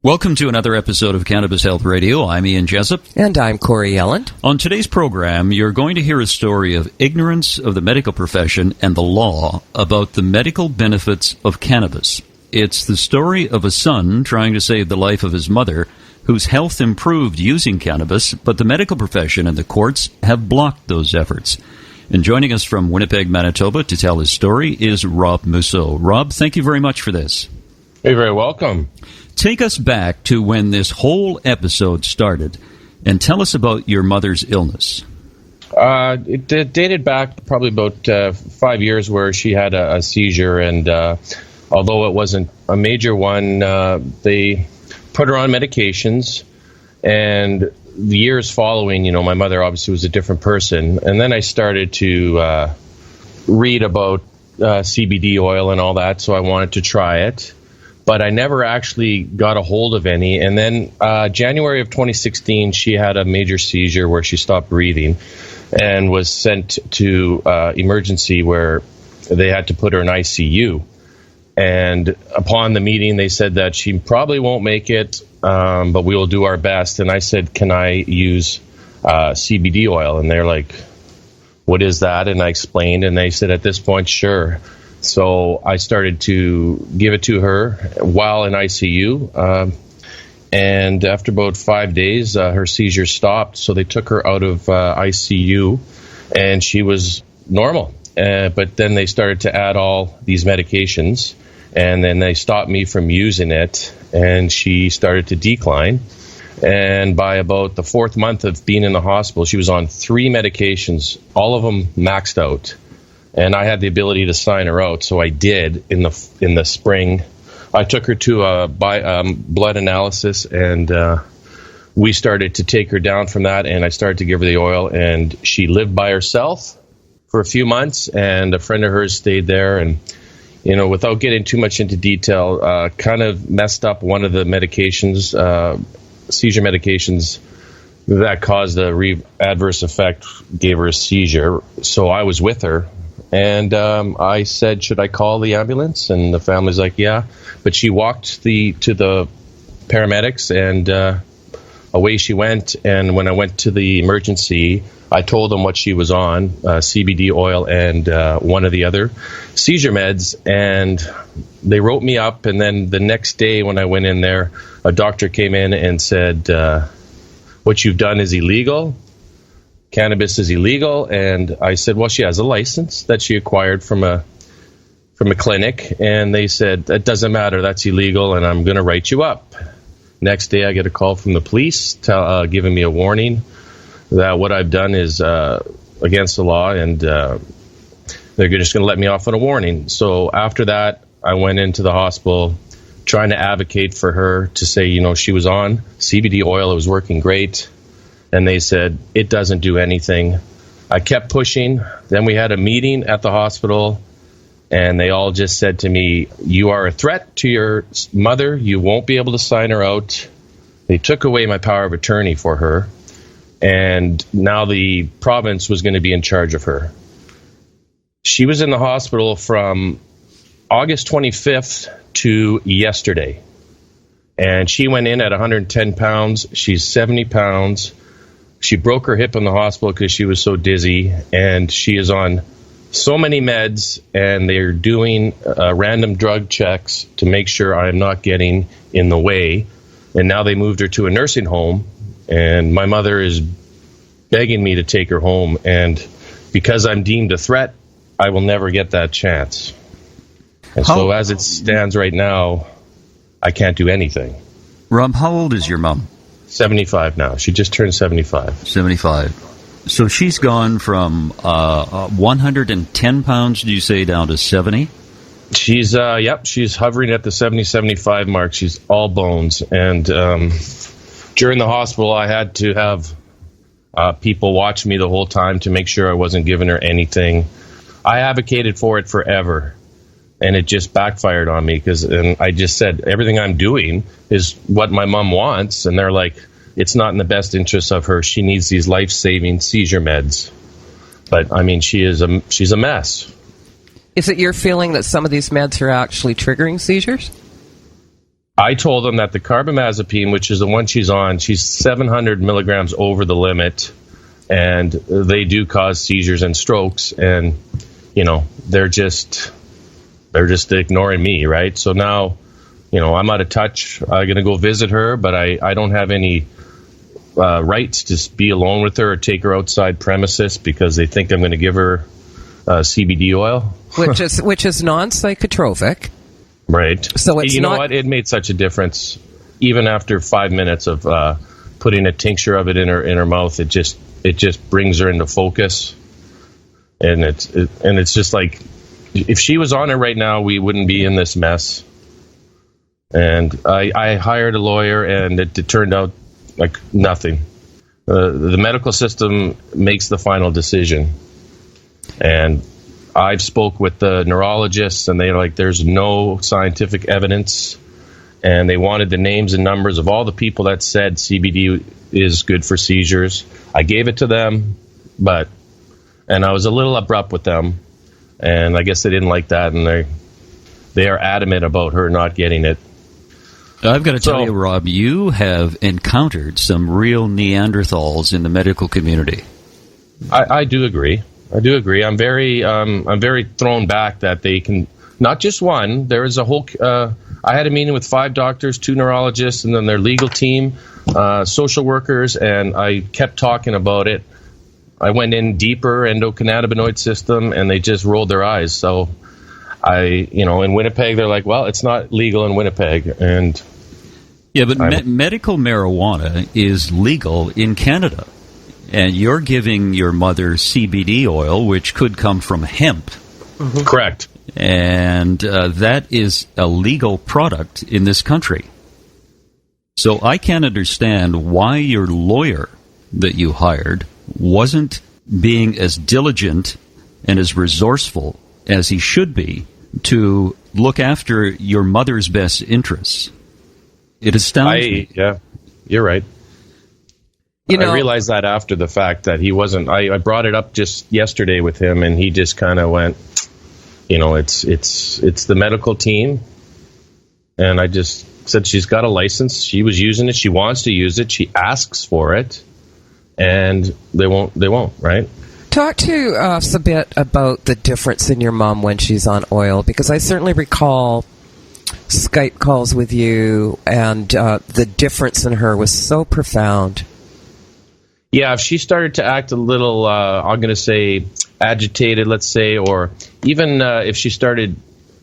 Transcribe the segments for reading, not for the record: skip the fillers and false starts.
Welcome to another episode of Cannabis Health Radio. I'm Ian Jessup. And I'm Corey Yelland. On today's program, you're going to hear a story of ignorance of the medical profession and the law about the medical benefits of cannabis. It's the story of a son trying to save the life of his mother, whose health improved using cannabis, but the medical profession and the courts have blocked those efforts. And joining us from Winnipeg, Manitoba to tell his story is Rob Mousseau. Rob, thank you very much for this. You're very welcome. Take us back to when this whole episode started and tell us about your mother's illness. It dated back probably about 5 years where she had a seizure, and although it wasn't a major one, they put her on medications, and the years following, my mother obviously was a different person, and then I started to read about CBD oil and all that, so I wanted to try it. But I never actually got a hold of any. And then January of 2016, she had a major seizure where she stopped breathing and was sent to emergency where they had to put her in ICU. And upon the meeting, they said that she probably won't make it, but we will do our best. And I said, can I use CBD oil? And they're like, what is that? And I explained, and they said at this point, sure. So I started to give it to her while in ICU, and after about 5 days, her seizure stopped. So they took her out of ICU, and she was normal. But then they started to add all these medications, and then they stopped me from using it, and she started to decline. And by about the 4th month of being in the hospital, she was on 3 medications, all of them maxed out. And I had the ability to sign her out, so I did in the spring. I took her to a blood analysis, and we started to take her down from that, and I started to give her the oil, and she lived by herself for a few months, and a friend of hers stayed there, and, without getting too much into detail, kind of messed up one of the medications, seizure medications, that caused a adverse effect, gave her a seizure. So I was with her. And I said, should I call the ambulance? And the family's like, yeah. But she walked to the paramedics, and away she went. And when I went to the emergency, I told them what she was on, CBD oil and one of the other seizure meds. And they wrote me up. And then the next day when I went in there, a doctor came in and said, what you've done is illegal. Cannabis is illegal. And I said, well, she has a license that she acquired from a clinic. And they said, that doesn't matter, that's illegal, and I'm going to write you up. Next day I get a call from the police giving me a warning that what I've done is against the law, and they're just going to let me off on a warning. So after that, I went into the hospital trying to advocate for her to say, she was on CBD oil, it was working great. And they said, it doesn't do anything. I kept pushing. Then we had a meeting at the hospital, and they all just said to me, you are a threat to your mother. You won't be able to sign her out. They took away my power of attorney for her, and now the province was going to be in charge of her. She was in the hospital from August 25th to yesterday, and she went in at 110 pounds. She's 70 pounds. She broke her hip in the hospital because she was so dizzy, and she is on so many meds, and they're doing random drug checks to make sure I'm not getting in the way. And now they moved her to a nursing home, and my mother is begging me to take her home, and because I'm deemed a threat, I will never get that chance. And so as it stands right now, I can't do anything. Rob, how old is your mom? 75 now. She just turned 75. 75. So she's gone from 110 pounds, do you say, down to 70? She's hovering at the 70-75 mark. She's all bones. And during the hospital, I had to have people watch me the whole time to make sure I wasn't giving her anything. I advocated for it forever, and it just backfired on me and I just said, everything I'm doing is what my mom wants. And they're like, it's not in the best interest of her. She needs these life-saving seizure meds. But, I mean, she's a mess. Is it your feeling that some of these meds are actually triggering seizures? I told them that the carbamazepine, which is the one she's on, she's 700 milligrams over the limit, and they do cause seizures and strokes, and, they're just ignoring me, right? So now, I'm out of touch. I'm going to go visit her, but I don't have any rights to be alone with her or take her outside premises because they think I'm going to give her CBD oil. Which is non-psychotropic. Right. So it's you know what? It made such a difference. Even after 5 minutes of putting a tincture of it in her mouth, it just brings her into focus. And it's just like, if she was on it right now, we wouldn't be in this mess. And I hired a lawyer, and it turned out like nothing. The medical system makes the final decision. And I've spoke with the neurologists, and they're like, there's no scientific evidence. And they wanted the names and numbers of all the people that said CBD is good for seizures. I gave it to them, and I was a little abrupt with them. And I guess they didn't like that, and they are adamant about her not getting it. I've got to tell you, Rob, you have encountered some real Neanderthals in the medical community. I do agree. I'm very thrown back that they can, not just one. There is a whole. I had a meeting with 5 doctors, 2 neurologists, and then their legal team, social workers, and I kept talking about it. I went in deeper endocannabinoid system, and they just rolled their eyes. So in Winnipeg, they're like, well, it's not legal in Winnipeg, and yeah, but medical marijuana is legal in Canada. And you're giving your mother CBD oil, which could come from hemp. Mm-hmm. Correct. And that is a legal product in this country. So I can't understand why your lawyer that you hired wasn't being as diligent and as resourceful as he should be to look after your mother's best interests. It astounds me. Yeah, you're right. I realized that after the fact that he wasn't. I brought it up just yesterday with him, and he just kind of went, it's the medical team, and I just said she's got a license. She was using it. She wants to use it. She asks for it, and they won't. Right? Talk to us a bit about the difference in your mom when she's on oil, because I certainly recall Skype calls with you, and the difference in her was so profound. Yeah, if she started to act a little, I'm going to say, agitated, let's say, or even if she started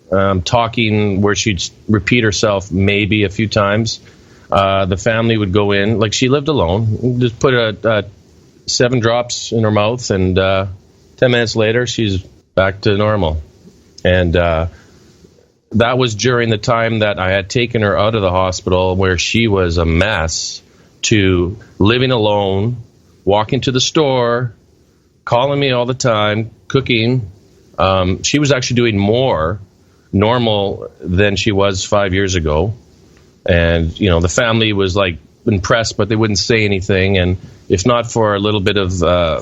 talking where she'd repeat herself maybe a few times, the family would go in. Like, she lived alone. Just put 7 drops in her mouth, and 10 minutes later, she's back to normal. And that was during the time that I had taken her out of the hospital, where she was a mess, to living alone, walking to the store, calling me all the time, cooking. She was actually doing more normal than she was 5 years ago. And, the family was like impressed, but they wouldn't say anything. And if not for a little bit of, I'm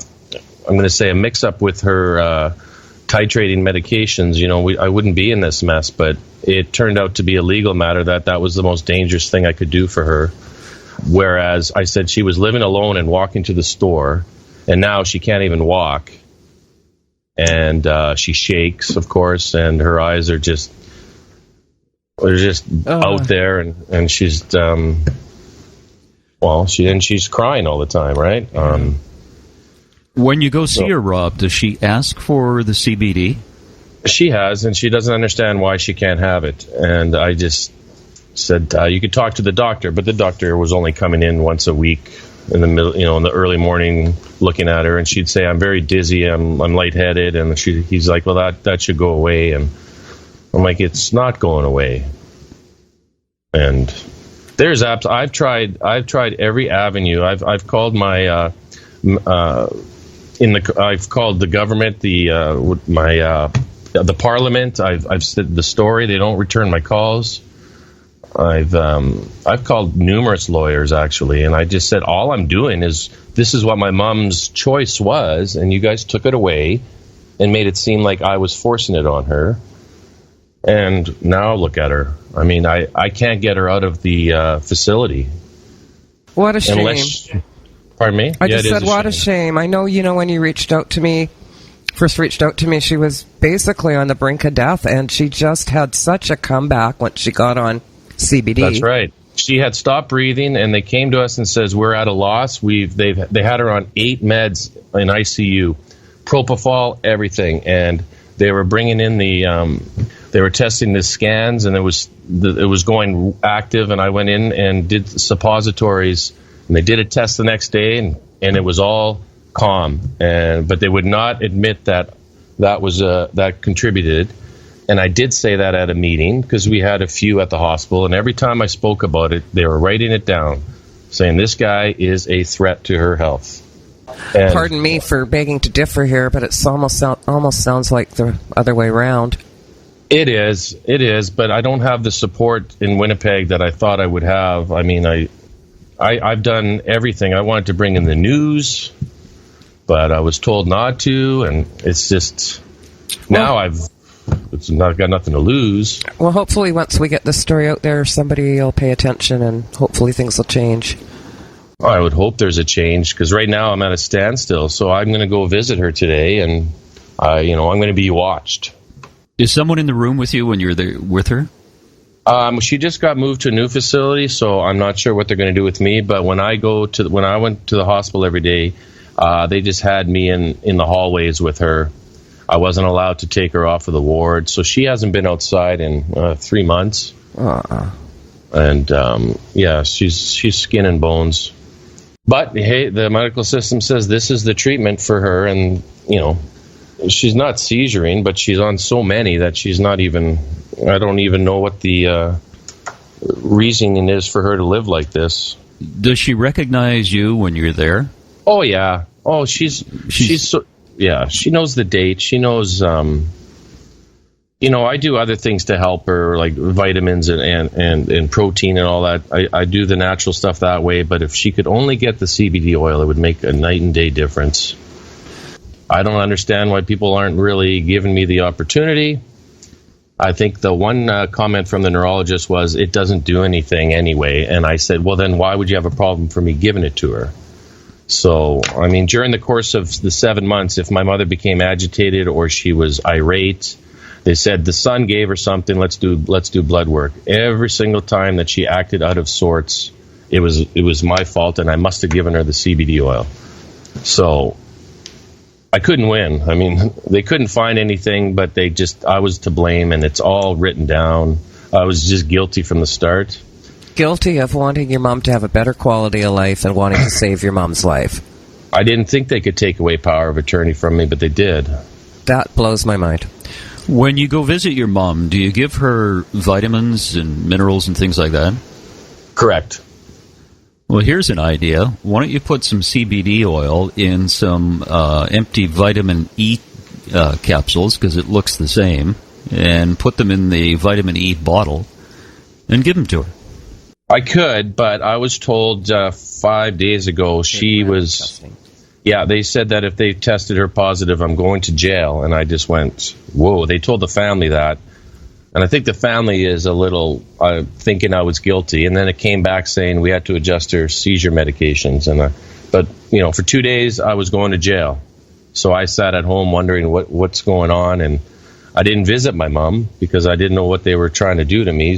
going to say, a mix-up with her titrating medications, I wouldn't be in this mess. But it turned out to be a legal matter that was the most dangerous thing I could do for her. Whereas I said she was living alone and walking to the store, and now she can't even walk. And she shakes, of course, and her eyes are just out there, and she's she's crying all the time, right? When you go see her, Rob, does she ask for the CBD? She has, and she doesn't understand why she can't have it. And I just said, you could talk to the doctor, but the doctor was only coming in once a week in the middle, in the early morning, looking at her, and she'd say, I'm very dizzy, I'm lightheaded, and he's like, well, that should go away. And I'm like, it's not going away. And there's apps. I've tried every avenue. I've called my I've called the government, the parliament. I've said the story. They don't return my calls. I've called numerous lawyers, actually, and I just said, all I'm doing is, this is what my mom's choice was, and you guys took it away, and made it seem like I was forcing it on her. And now look at her. I mean, I can't get her out of the facility. What a shame. Pardon me? I just said, what a shame. I know, when you first reached out to me, she was basically on the brink of death, and she just had such a comeback once she got on CBD. That's right. She had stopped breathing, and they came to us and says, we're at a loss. They had her on 8 meds in ICU, propofol, everything, and they were bringing in they were testing the scans, and it was going active, and I went in and did suppositories, and they did a test the next day, and it was all calm, but they would not admit that contributed. And I did say that at a meeting, because we had a few at the hospital, and every time I spoke about it, they were writing it down, saying this guy is a threat to her health. And pardon me for begging to differ here, but it almost sounds like the other way around. It is, but I don't have the support in Winnipeg that I thought I would have. I mean, I've done everything. I wanted to bring in the news, but I was told not to, and it's just now I've got nothing to lose. Well, hopefully once we get this story out there, somebody will pay attention, and hopefully things will change. I would hope there's a change, because right now I'm at a standstill. So I'm going to go visit her today, and I'm going to be watched. Is someone in the room with you when you're there with her? She just got moved to a new facility, so I'm not sure what they're going to do with me. But when I went to the hospital every day, they just had me in the hallways with her. I wasn't allowed to take her off of the ward, so she hasn't been outside in 3 months. And she's skin and bones. But hey, the medical system says this is the treatment for her, and she's not seizuring, but she's on so many that she's not even. I don't even know what the reasoning is for her to live like this. Does she recognize you when you're there? Oh yeah. Oh, she's so, yeah. She knows the date. She knows. I do other things to help her, like vitamins and protein and all that. I do the natural stuff that way. But if she could only get the CBD oil, it would make a night and day difference. I don't understand why people aren't really giving me the opportunity. I think the one comment from the neurologist was, it doesn't do anything anyway. And I said, well, then why would you have a problem for me giving it to her? So, I mean, during the course of the 7 months, if my mother became agitated or she was irate, they said the son gave her something, let's do blood work. Every single time that she acted out of sorts, it was my fault, and I must have given her the CBD oil. So I couldn't win. I mean, they couldn't find anything, but I was to blame, and it's all written down. I was just guilty from the start. Guilty of wanting your mom to have a better quality of life and wanting to save your mom's life. I didn't think they could take away power of attorney from me, but they did. That blows my mind. When you go visit your mom, do you give her vitamins and minerals and things like that? Correct. Well, here's an idea. Why don't you put some CBD oil in some empty vitamin E capsules, because it looks the same, and put them in the vitamin E bottle and give them to her? I could, but I was told 5 days ago she was... Testing. Yeah, they said that if they tested her positive, I'm going to jail. And I just went, whoa. They told the family that. And I think the family is a little thinking I was guilty. And then it came back saying we had to adjust her seizure medications. But for 2 days, I was going to jail. So I sat at home wondering what's going on. And I didn't visit my mom because I didn't know what they were trying to do to me.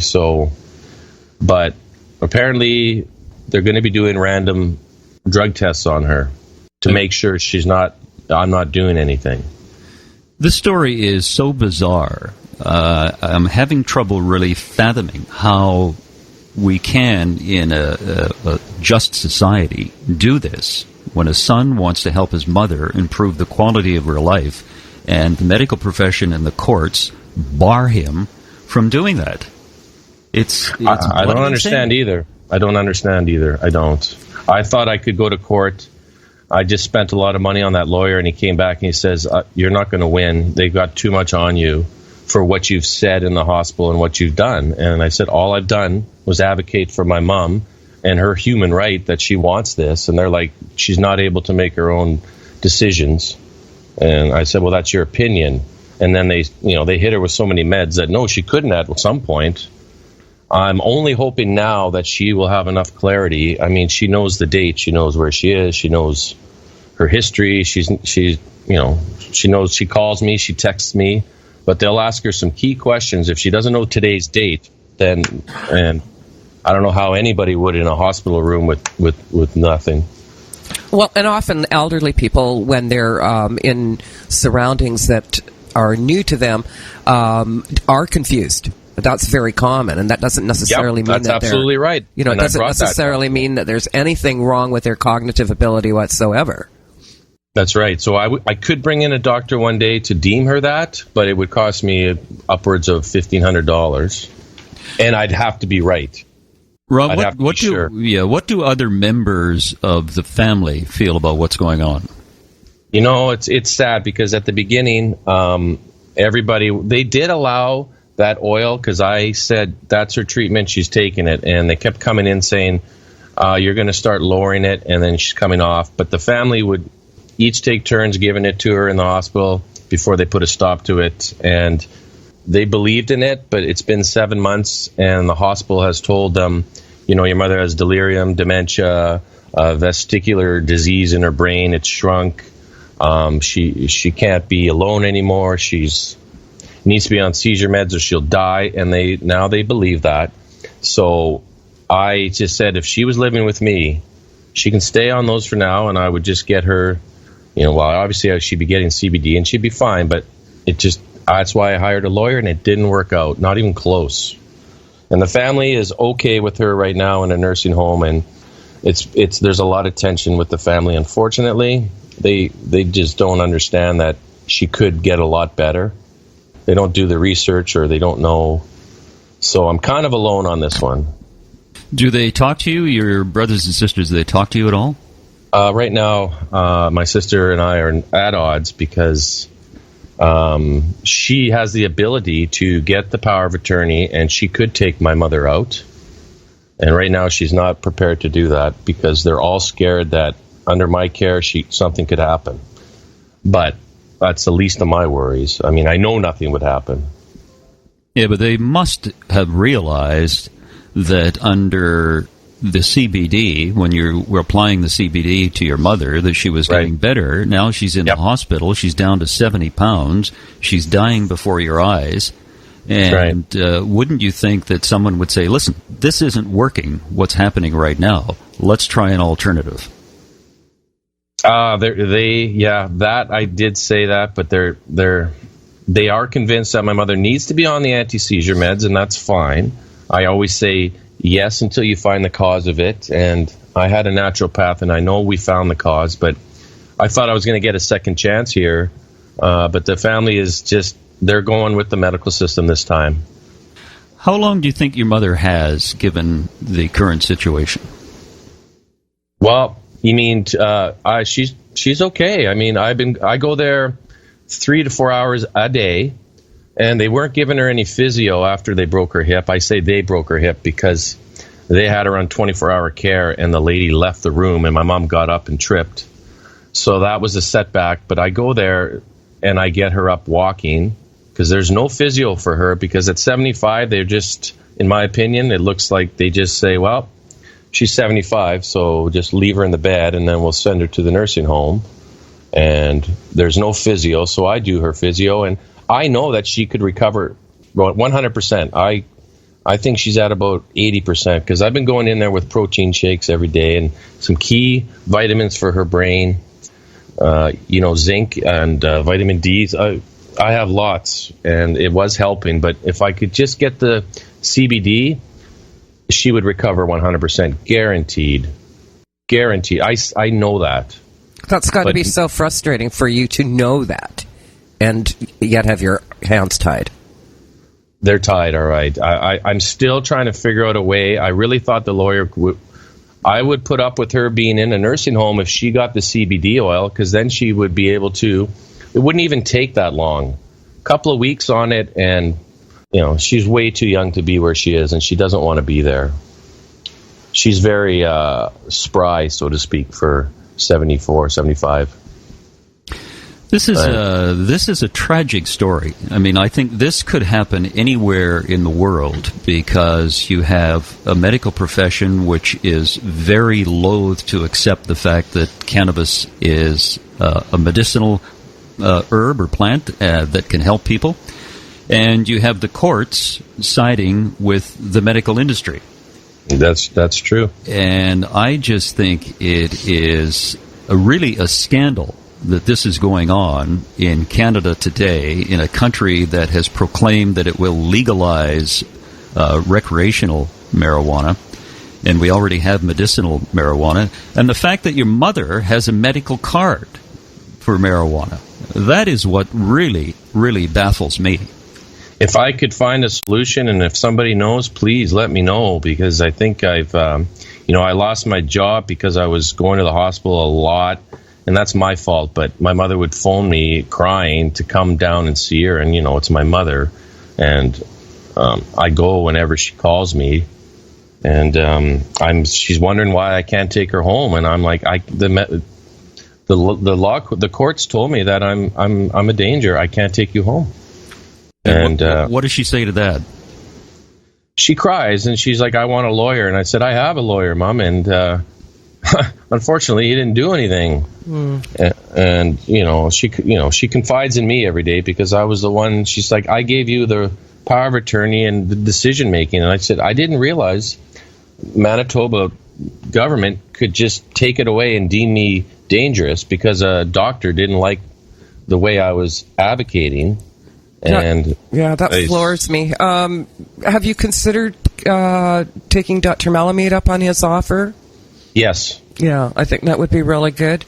But apparently they're going to be doing random drug tests on her to make sure I'm not doing anything. This story is so bizarre. I'm having trouble really fathoming how we can, in a just society, do this when a son wants to help his mother improve the quality of her life, and the medical profession and the courts bar him from doing that. I don't understand either. I don't. I thought I could go to court. I just spent a lot of money on that lawyer, and he came back and he says, you're not going to win. They've got too much on you for what you've said in the hospital and what you've done. And I said, all I've done was advocate for my mom and her human right that she wants this. And they're like, she's not able to make her own decisions. And I said, well, that's your opinion. And then they hit her with so many meds that no, she couldn't at some point. I'm only hoping now that she will have enough clarity. I mean, she knows the date, she knows where she is, she knows her history. She knows, she calls me, she texts me, but they'll ask her some key questions. If she doesn't know today's date, then, and I don't know how anybody would in a hospital room with nothing. Well, and often elderly people, when they're in surroundings that are new to them, are confused. That's very common, and that doesn't necessarily mean that's that they're absolutely right. It doesn't necessarily mean that there's anything wrong with their cognitive ability whatsoever. That's right. So I could bring in a doctor one day to deem her that, but it would cost me upwards of $1,500, and I'd have to be right. Rob, what do other members of the family feel about what's going on? It's sad because at the beginning, they did allow that oil because I said that's her treatment, she's taking it, and they kept coming in saying you're going to start lowering it, and then she's coming off. But the family would each take turns giving it to her in the hospital before they put a stop to it, and they believed in it. But it's been 7 months, and the hospital has told them, your mother has delirium, dementia, vestibular disease in her brain, it's shrunk, she can't be alone anymore, she's needs to be on seizure meds or she'll die, and they believe that. So I just said if she was living with me, she can stay on those for now, and I would just get her, obviously she'd be getting CBD and she'd be fine, but that's why I hired a lawyer, and it didn't work out, not even close. And the family is okay with her right now in a nursing home, and there's a lot of tension with the family, unfortunately. They just don't understand that she could get a lot better. They don't do the research, or they don't know. So I'm kind of alone on this one. Do they talk to you, your brothers and sisters? Do they talk to you at all? Right now, my sister and I are at odds because she has the ability to get the power of attorney, and she could take my mother out. And right now she's not prepared to do that because they're all scared that under my care something could happen. But that's the least of my worries. I mean, I know nothing would happen. Yeah, but they must have realized that under the CBD, when you were applying the CBD to your mother, that she was getting better. Now she's in the hospital. She's down to 70 pounds. She's dying before your eyes. And wouldn't you think that someone would say, listen, this isn't working, what's happening right now. Let's try an alternative. That I did say that, but they are convinced that my mother needs to be on the anti-seizure meds, and that's fine. I always say yes until you find the cause of it, and I had a naturopath, and I know we found the cause, but I thought I was going to get a second chance here, but the family is they're going with the medical system this time. How long do you think your mother has, given the current situation? Well, you mean she's okay. I mean, I go there 3 to 4 hours a day, and they weren't giving her any physio after they broke her hip. I say they broke her hip because they had her on 24-hour care, and the lady left the room, and my mom got up and tripped. So that was a setback. But I go there, and I get her up walking because there's no physio for her, because at 75, they're just, in my opinion, it looks like they just say, well, she's 75, so just leave her in the bed, and then we'll send her to the nursing home. And there's no physio, so I do her physio, and I know that she could recover 100%. I think she's at about 80% because I've been going in there with protein shakes every day and some key vitamins for her brain, zinc and vitamin D. I have lots, and it was helping. But if I could just get the CBD, she would recover 100%, guaranteed. I know that. That's got to be so frustrating for you to know that, and yet have your hands tied. They're tied, all right. I'm still trying to figure out a way. I really thought the lawyer I would put up with her being in a nursing home if she got the CBD oil, because then she would be able to. It wouldn't even take that long. A couple of weeks on it, and she's way too young to be where she is, and she doesn't want to be there. She's very spry, so to speak, for 74, 75. This is a tragic story. I mean, I think this could happen anywhere in the world because you have a medical profession which is very loath to accept the fact that cannabis is a medicinal herb or plant that can help people. And you have the courts siding with the medical industry. That's true. And I just think it is really a scandal that this is going on in Canada today, in a country that has proclaimed that it will legalize recreational marijuana, and we already have medicinal marijuana. And the fact that your mother has a medical card for marijuana, that is what really, really baffles me. If I could find a solution, and if somebody knows, please let me know, because I think I lost my job because I was going to the hospital a lot. And that's my fault, but my mother would phone me crying to come down and see her, and it's my mother, and I go whenever she calls me, and she's wondering why I can't take her home, and I'm like, the courts told me that I'm a danger, I can't take you home. And what does she say to that? She cries and she's like, I want a lawyer, and I said, I have a lawyer, Mom, and unfortunately, he didn't do anything. And she confides in me every day because I was the one. She's like, I gave you the power of attorney and the decision making, and I said, I didn't realize Manitoba government could just take it away and deem me dangerous because a doctor didn't like the way I was advocating. And that floors me. Have you considered taking Dr. Malamud up on his offer? Yes. Yeah, I think that would be really good.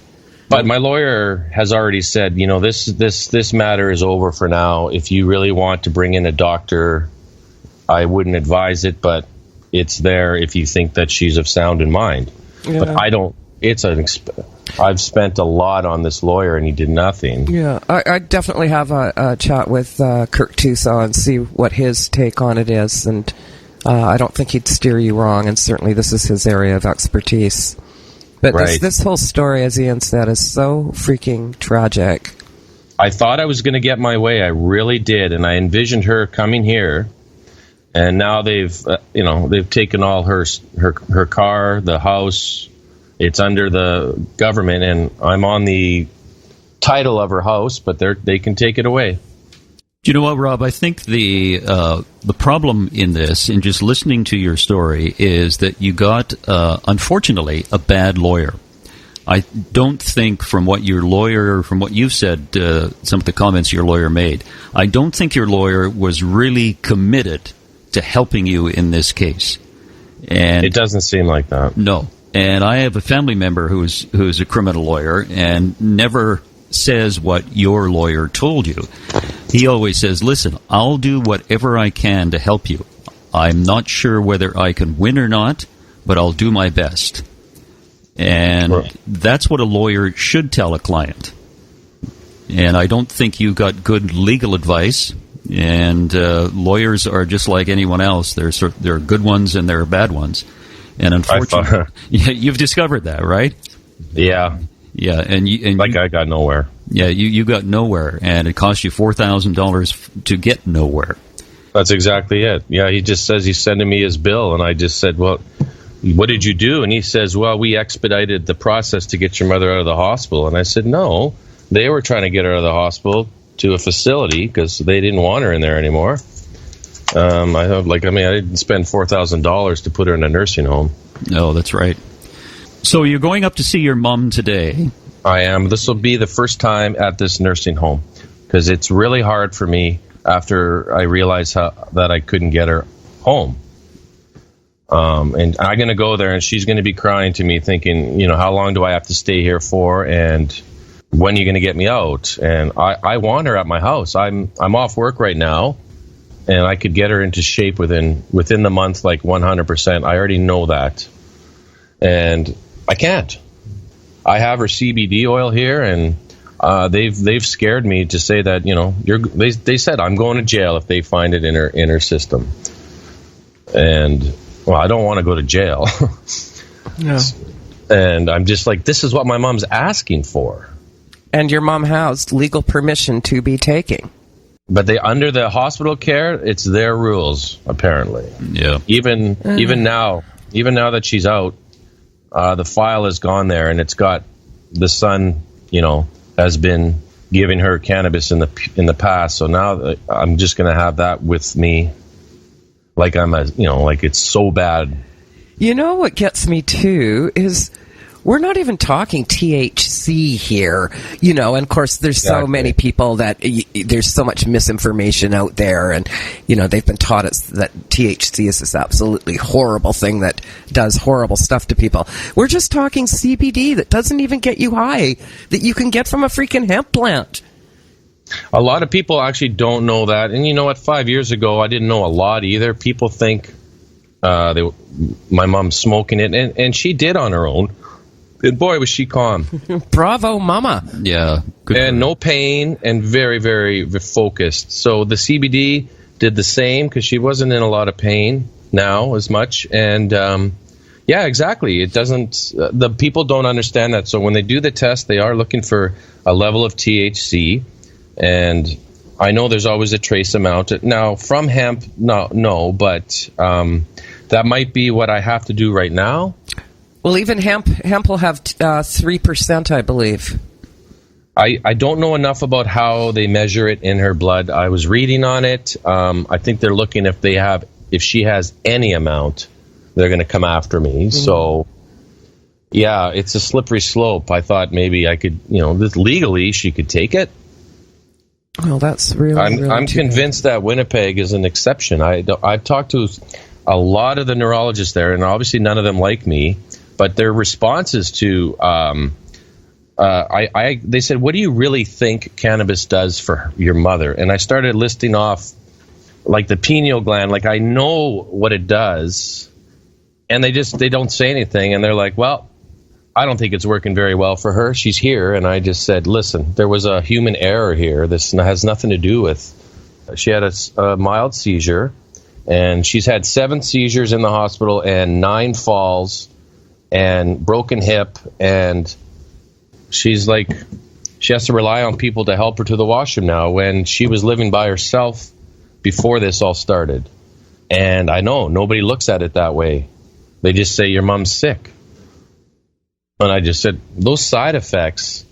But my lawyer has already said, this matter is over for now. If you really want to bring in a doctor, I wouldn't advise it, but it's there if you think that she's of sound in mind. Yeah. But I don't. I've spent a lot on this lawyer, and he did nothing. Yeah, I definitely have a chat with Kirk Tusaw and see what his take on it is, and I don't think he'd steer you wrong, and certainly this is his area of expertise. But right. this whole story, as Ian said, is so freaking tragic. I thought I was going to get my way. I really did, and I envisioned her coming here, and now they've taken all her car, the house. It's under the government, and I'm on the title of her house, but they can take it away. Do you know what, Rob? I think the problem in this, in just listening to your story, is that you got, unfortunately, a bad lawyer. I don't think from what you've said, some of the comments your lawyer made, I don't think your lawyer was really committed to helping you in this case. And it doesn't seem like that. No. And I have a family member who's a criminal lawyer and never says what your lawyer told you. He always says, listen, I'll do whatever I can to help you. I'm not sure whether I can win or not, but I'll do my best. And that's what a lawyer should tell a client. And I don't think you got good legal advice. And lawyers are just like anyone else. There are good ones and there are bad ones. And unfortunately, you've discovered that, right? Yeah. Yeah, and I got nowhere. Yeah, you got nowhere, and it cost you $4,000 to get nowhere. That's exactly it. Yeah, he just says he's sending me his bill, and I just said, well, what did you do? And he says, well, we expedited the process to get your mother out of the hospital. And I said, no, they were trying to get her out of the hospital to a facility because they didn't want her in there anymore. I didn't spend $4,000 to put her in a nursing home. No, that's right. So you're going up to see your mom today. I am. This will be the first time at this nursing home because it's really hard for me after I realized that I couldn't get her home. And I'm going to go there, and she's going to be crying to me thinking, how long do I have to stay here for, and when are you going to get me out? And I want her at my house. I'm off work right now. And I could get her into shape within the month, like 100%. I already know that, and I can't. I have her CBD oil here, and they've scared me to say that they said I'm going to jail if they find it in her system, and I don't want to go to jail. No. And I'm just like, this is what my mom's asking for. And your mom has legal permission to be taking. But under the hospital care, it's their rules, apparently. Yeah. Even now that she's out, the file has gone there, and it's got the son, has been giving her cannabis in the past. So now I'm just going to have that with me, like like it's so bad. What gets me too is we're not even talking THC here, and of course there's so many people that there's so much misinformation out there, and they've been taught us that THC is this absolutely horrible thing that does horrible stuff to people. We're just talking CBD that doesn't even get you high, that you can get from a freaking hemp plant. A lot of people actually don't know that, and 5 years ago I didn't know a lot either. People think my mom's smoking it, and she did on her own. And boy, was she calm. Bravo, mama. Yeah. And no pain, and very, very focused. So the CBD did the same, because she wasn't in a lot of pain now as much. And yeah, exactly. It doesn't, the people don't understand that. So when they do the test, they are looking for a level of THC. And I know there's always a trace amount. Now, from hemp, no, but that might be what I have to do right now. Well, even hemp will have 3%, I believe. I don't know enough about how they measure it in her blood. I was reading on it. I think they're looking if she has any amount, they're going to come after me. Mm-hmm. So, yeah, it's a slippery slope. I thought maybe I could, legally she could take it. Well, that's really. I'm convinced that Winnipeg is an exception. I've talked to a lot of the neurologists there, and obviously none of them like me. But their responses to, they said, "What do you really think cannabis does for your mother?" And I started listing off, like the pineal gland. Like I know what it does, and they don't say anything. And they're like, "Well, I don't think it's working very well for her. She's here." And I just said, "Listen, there was a human error here. This has nothing to do with." She had a mild seizure, and she's had 7 seizures in the hospital and 9 falls. And broken hip, and she's like, she has to rely on people to help her to the washroom now, when she was living by herself before this all started. And I know nobody looks at it that way. They just say your mom's sick. And I just said those side effects.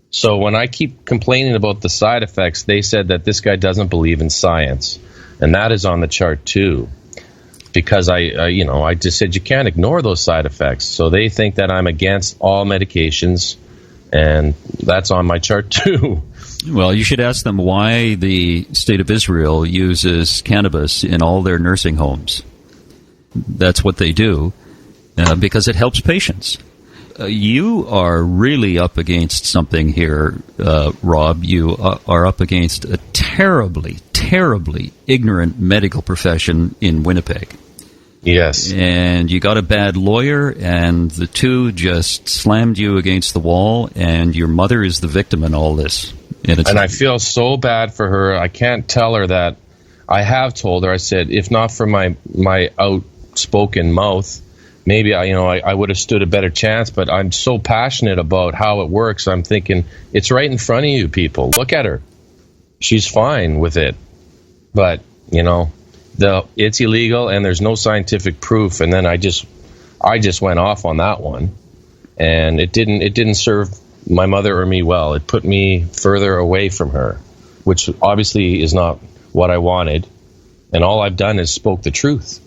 So when I keep complaining about the side effects, they said that this guy doesn't believe in science, and that is on the chart too. Because I just said you can't ignore those side effects. So they think that I'm against all medications, and that's on my chart too. Well, you should ask them why the state of Israel uses cannabis in all their nursing homes. That's what they do, because it helps patients. You are really up against something here, Rob. You are up against a terribly, terribly ignorant medical profession in Winnipeg. Yes. And you got a bad lawyer, and the two just slammed you against the wall, and your mother is the victim in all this. And I feel so bad for her. I can't tell her that. I have told her, I said, if not for my outspoken mouth, maybe I would have stood a better chance, but I'm so passionate about how it works. I'm thinking, it's right in front of you people. Look at her. She's fine with it. But, it's illegal, and there's no scientific proof. And then I just went off on that one, and it didn't serve my mother or me well. It put me further away from her, which obviously is not what I wanted. And all I've done is spoke the truth.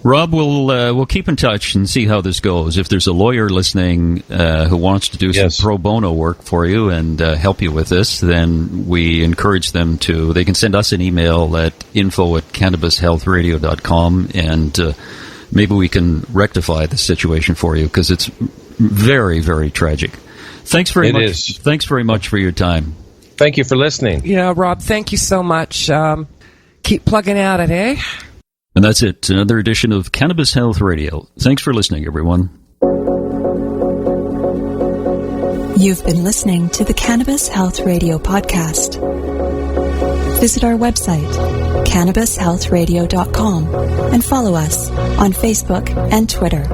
Rob, we'll keep in touch and see how this goes. If there's a lawyer listening who wants to do some pro bono work for you and help you with this, then we encourage them to. They can send us an email at info@cannabishealthradio.com, and maybe we can rectify the situation for you, because it's very, very tragic. Thanks very much. It is. Thanks very much for your time. Thank you for listening. Yeah, Rob, thank you so much. Keep plugging at it, eh? And that's it. Another edition of Cannabis Health Radio. Thanks for listening, everyone. You've been listening to the Cannabis Health Radio podcast. Visit our website, cannabishealthradio.com, and follow us on Facebook and Twitter.